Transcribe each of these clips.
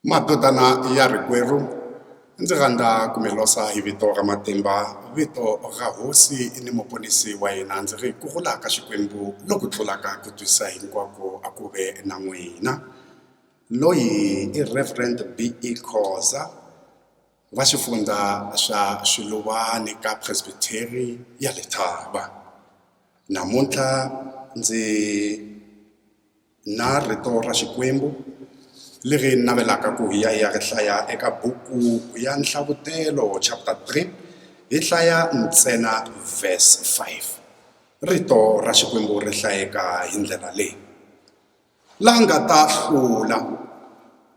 Madodana ya rikwerhu ndzi rhandza ku mi losa hi vito ra matimba, vito ra hosi ni muponisi wa hina. Ndzi ri ku rhula ka Xikwembu loku tlulaka ku twisisa hinkwako a ku ve na n'wina. Loyi i Reverend B.E. Khoza va xifundza xa Shiluvane ka Presbytery ya Letaba. Namuntlha ndzi na rito ra Xikwembu leri navelaka ku hi ya ri hlaya eka buku ya Nhlavutelo chapter 3 hi hlaya ntsena verse 5. Rito ra Xikwembu ri hlayeka hi ndlela leyi: la nga ta hlula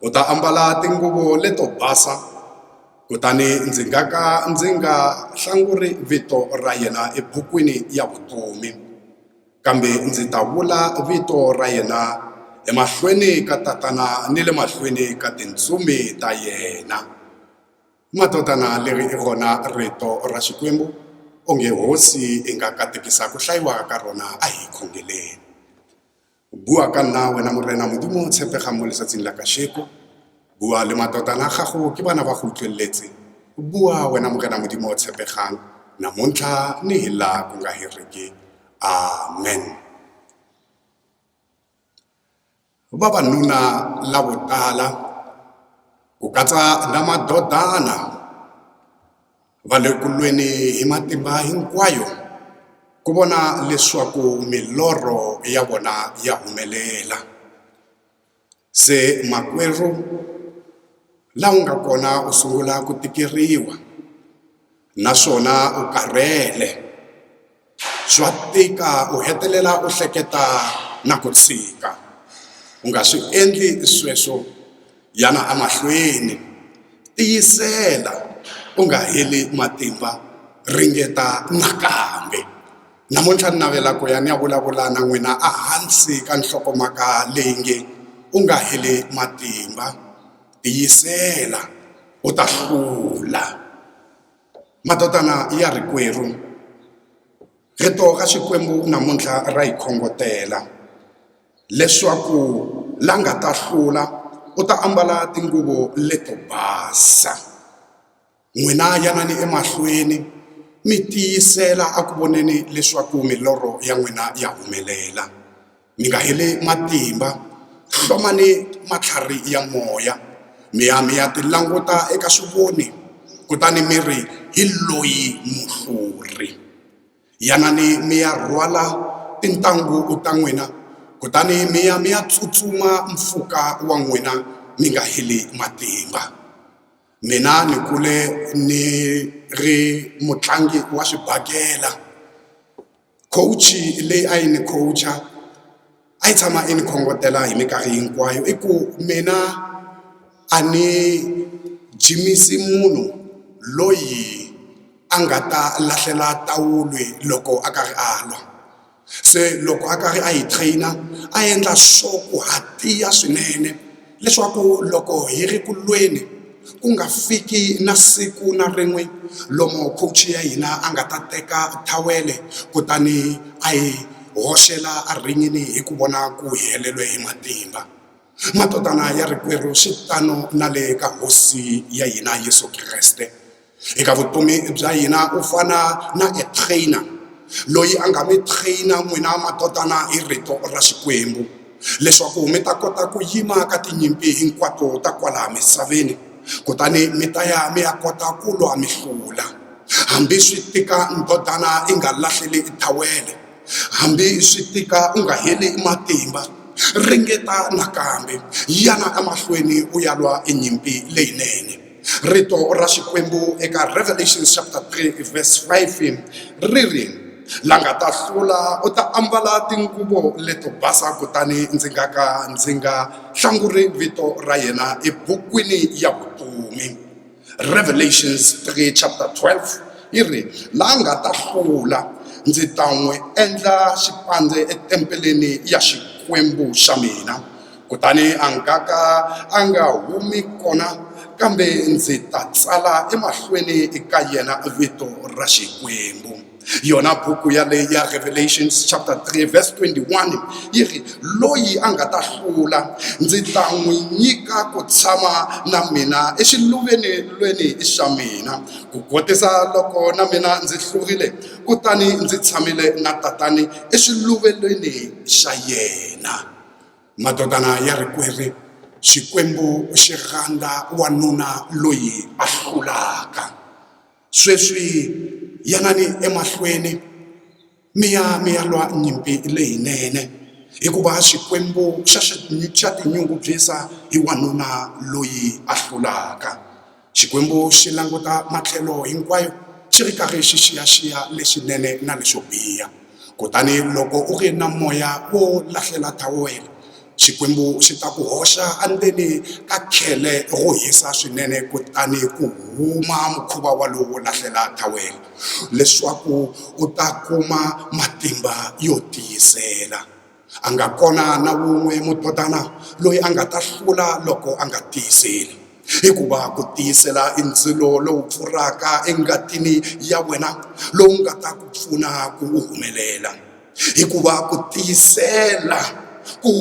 u ta ambala tinguvu leto basa, kutani ndzi nga hlanguri vito ra yena ebukwini ya vutomi, kambe ndzi ta vula vito ra yena emahlweni ka tatana ni le mahlweni ka tintsumi ta yena. Madodana, leri i rona rito ra Xikwembu, onge hosi i nga katekisa ku hlayiwa ka rona a hi khongeleni. Bua ka nna wena morena Modimo tshepega mo letsatsing la kasheko. Bua le madodana a gago ke bana ba go utlweletse. Bua wena morena Modimo tshepegang namuntlha ni hi laha ku nga heriki. Amen. Vavanuna lavo tala ku katsa na madodana va le ku lweni hi matimba hinkwayo ku vona leswaku milorho ya vona ya humelela. Se makwerhu laha u nga kona u sungula ku tikeriwa naswona u karhele, swa tika u hetelela u hleketa na ku tshika. U nga swi endli sweswo, yana emahlweni, tiyisela, u nga heli matimba, ringeta nakambe. Namuntlha ni navela ku ya ni ya vulavula na n'wina ehansi ka nhlokomhaka leyi nge u nga heli matimba, tiyisela, u ta hlula. Madodana ya rikwerhu, rito ra Xikwembu namuntlha ra hi khongotela leswaku la nga ta hlula u ta ambala tinguvu leto basa. N'wina yanani emahlweni mi tiyisela a ku voneni leswaku milorho ya n'wina ya humelela. Mi nga heli matimba, hlomani matlhari ya moya, mi ya ti languta eka swivoni, kutani mi ri hi loyi muhluri. Yanani mi ya rhwala tintangu ta n'wina, kutani mi ya tsutsuma mpfhuka wa n'wina mi nga heli matimba. Mina ni kule ni ri mutlangi wa swibakela. Coach leyi a yi ni coacha a yi tshama i ni khongotela hi minkarhi hinkwayo i ku mina a ni jimisi munhu loyi a nga ta lahlela tawulwi loko a karhi a lwa. Se loko a karhi a hi trainer a endla swo ku hatiya swinene leswaku loko hi ri ku lweni ku nga fiki na siku na rin'we lomu coach ya hina a nga ta teka thawele kutani a hi hoxela eringini hi ku vona ku hi helelwe hi matimba. Madodana ya rikwerhu, xitano na le ka hosi ya hina Yesu Kreste. Eka vutomi bya hina u fana na a trainer loyi a nga mi trainer n'wina madodana hi rito ra Xikwembu leswaku mi ta kota ku yima ka tinyimpi hinkwato ta kwala misaveni, kutani mi ta ya mi ya kota ku lwa mi hlula. Hambi swi tika ndodana i nga lahleli thawele, hambi swi tika u nga heli matimba, ringeta nakambe, yana emahlweni u ya lwa inyimpi leyinene. Rito ra Xikwembu eka Revelation chapter 3 verse 5 ri ri, la nga ta hlula u ta ambala tinguvu leto basa, kutani ndzi nga hlanguri vito ra yena ebukwini ya vutomi. Revelations 3 chapter 12 yi ri, la nga ta hlula ndzi ta n'wi endla xipandze etempeleni ya Xikwembu xa mina, kutani a nga humi kona, kambe ndzi ta tsala emahlweni eka yena vito ra Xikwembu. yona buku ya leyi ya Revelations chapter 3 verse 21 yi ri loyi a nga ta hlula ndzi ta n'wi nyika ku tshama na mina exiluvelweni xa mina ku kotisa loko na mina ndzi hlurile kutani ndzi tshamile na tatani exiluvelweni xa yena. Madodana ya rikwerhu, Xikwembu xi rhandza wanuna loyi a hlulaka. Sweswi yanani emahlweni mi ya lwa nyimpi leyinene, hikuva Xikwembu xa tinyungubyisa hi wanuna loyi a hlulaka. Xikwembu xi languta matlhelo hinkwayo xi ri karhi xi xiyaxiya lexinene na lexo biha. Kutani loko u ri na moya wo lahlela thawela, Xikwembu xi ta ku hoxa andzeni ka khele ro hisa swinene kutani ku huma mukhuva walowo wo lahlela thawela, leswaku u ta kuma matimba yo tiyisela. A nga kona na wun'we mutotana loyi a nga ta hlula loko a nga tiyiseli, hikuva ku tiyisela i ndzilo lowu pfuraka engatini ya wena lowu nga ta ku pfuna ku humelela. Hikuva ku tiyisela ku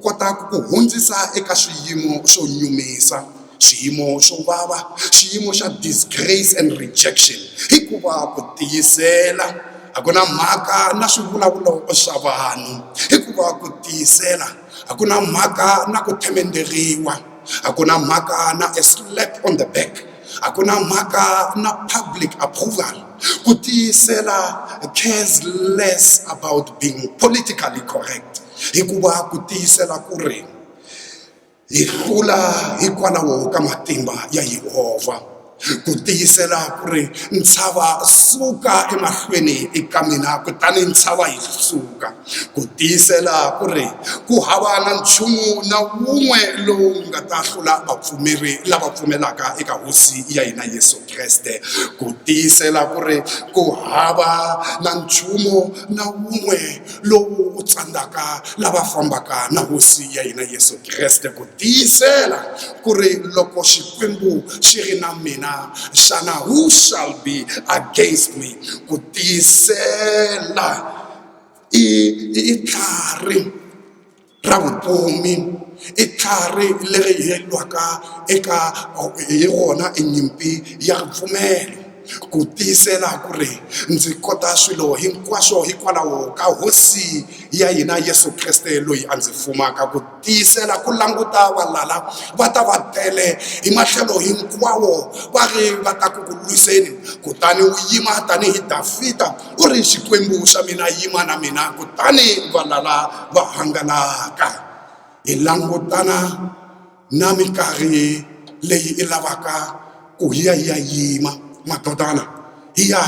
kota ku hundzisa eka swiyimo swo nyumisa, xiyimo xo vava, xiyimo xa disgrace and rejection. Hikuva ku tiyisela a ku na mhaka na swivulavulo swa vanhu, hikuva ku tiyisela a ku na mhaka na ku themenderiwa, a ku na mhaka na a slap on the back, a ku na mhaka na public approval. Ku tiyisela cares less about being politically correct, hikuva ku tiyisela ku ri hi hlula hikwalaho ka matimba ya Yehovha. Ku tiyisela ku ri ntshava suka emahlweni eka mina kutani ntshava yi suka. Ku tiyisela ku ri ku hava na nchumu na wun'we lowu nga ta hlula vapfumeri lava pfumelaka eka hosi ya hina Yesu Kreste. Ku tiyisela ku ri ku hava na nchumu na wun'we lowu tsandzaka lava fambaka na hosi ya hina Yesu Kreste. Ku tiyisela ku ri loko Xikwembu xi ri na mina, shana who shall be against me? Ku tiyisela i tlhari ra vutomi, i tlhari leri hi lwaka eka hi rona enyimpi ya ripfumelo. Ku tiyisela ku ri ndzi kota swilo hinkwaswo hikwalaho ka hosi ya hina Yesu Kreste loyi a ndzi fumaka. Ku tiyisela ku languta valala va ta va tele hi matlhelo hinkwawo va ri va ta ku lwiseni, kutani u yima tanihi Davhida u ri Xikwembu xa mina yima na mina, kutani valala va hangalaka. Hi langutana na minkarhi leyi i lavaka ku hi ya yima. Madodana, hi ya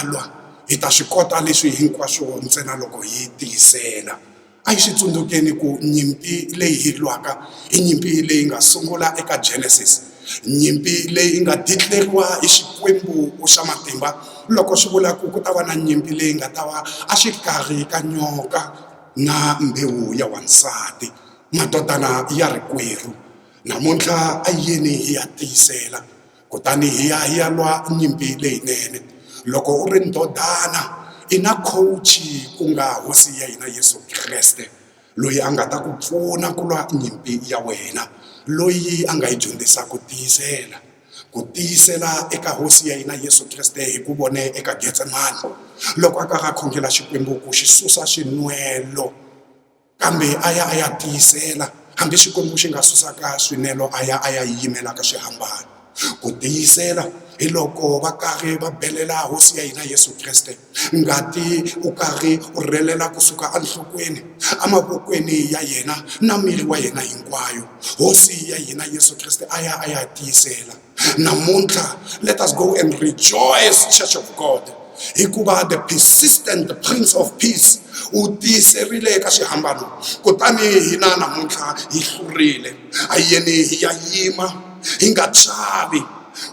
lwa, hi ta swi kota leswi hinkwaswo ntsena loko hi tiyisela. A hi swi tsundzukeni ku nyimpi leyi hi lwaka i nyimpi leyi nga sungula eka Genesis, nyimpi leyi nga declare-riwa hi Xikwembu xa matimba loko swi vula ku ta va na nyimpi leyi nga ta va a xikarhi ka nyoka na mbewu ya wansati. Madodana ya rikwerhu, namuntlha a yeni hi ya tiyisela kutani hi ya lwa nyimpi leyinene. Loko u ri ndodana i na coach ku nga hosi ya hina Yesu Kreste loyi a nga ta ku pfuna ku lwa nyimpi ya wena, loyi a nga hi dyondzisa ku tiyisela. Ku tiyisela eka hosi ya hina Yesu Kreste hi ku vone eka Getsemani loko a karhi a khongela Xikwembu ku xi susa swinwelo, kambe a ya tiyisela hambi Xikwembu xi nga susaka swinwelo a ya yimela ka swihambano. Ku tiyisela hi loko va karhi va belela hosi ya hina Yesu Kreste, ngati u karhi u rhelela kusuka enhlokweni emavokweni ya yena na miri wa yena hinkwayo. Hosi ya hina Yesu Kreste a ya tiyisela. Namuntlha let us go and rejoice, Church of God, hikuva the persistent Prince of Peace u tiyiserile eka swihambano, kutani hina namuntlha hi hlurile. A yeni hi ya yima hi nga chavi,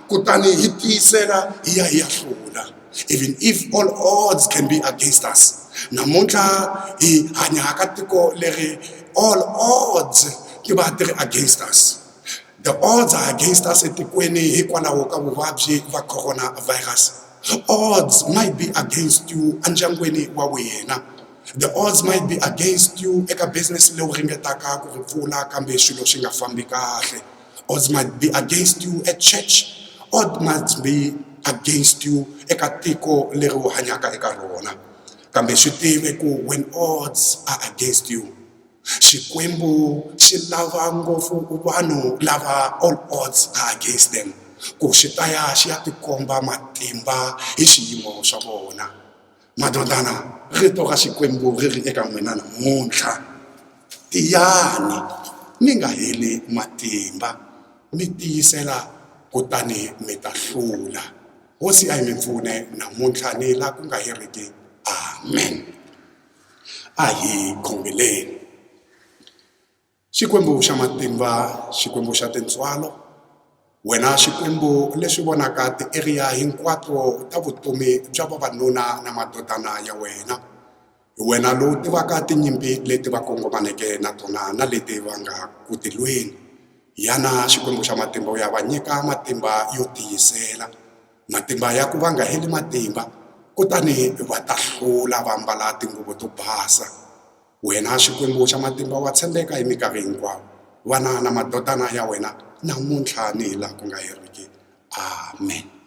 kutani hi tiyisela hi ya hlula. Even if all odds can be against us, namuntlha hi hanya ka tiko leri all odds ti va ti ri against us. The odds are against us etikweni hikwalaho ka vuvabyi va coronavirus. Odds might be against you andyangwini wa wena. The odds might be against you eka business leyi u ringetaka ku ri pfula kambe swilo swi nga fambi kahle. Odds might be against you at church. Odds might be against you eka tiko leri u hanyaka eka rona. Kambe swi tive ku when odds are against you, Xikwembu xi lava ngopfu vanhu lava all odds are against them, ku xi ta ya xi ya tikomba matimba hi xiyimo xa vona. Madodana, rito ra Xikwembu ri ri eka n'wina namuntlha. Tiyani mi nga heli matimba, mi tiyisela kutani mi ta hlula. Hosi a yi mi pfune namuntlha ni la ku nga heriki. Amen. A hi khongeleni. Xikwembu xa matimba, Xikwembu xa tintswalo, wena Xikwembu leswi vonaka ti-area hinkwato ta vutomi bya vavanuna na madodana ya wena. Hi wena lowu tivaka tinyimpi leti va kongomaneke na tona na leti va nga ku ti lweni. Yana Xikwembu xa matimba u ya va nyika matimba yo tiyisela, matimba ya ku va nga heli matimba, kutani va ta hlula va ambala tinguvu to basa. Wena Xikwembu xa matimba wa tshembeka hi minkarhi hinkwayo. Vana na madodana ya wena namuntlha ni hi laha ku nga heriki. Amen.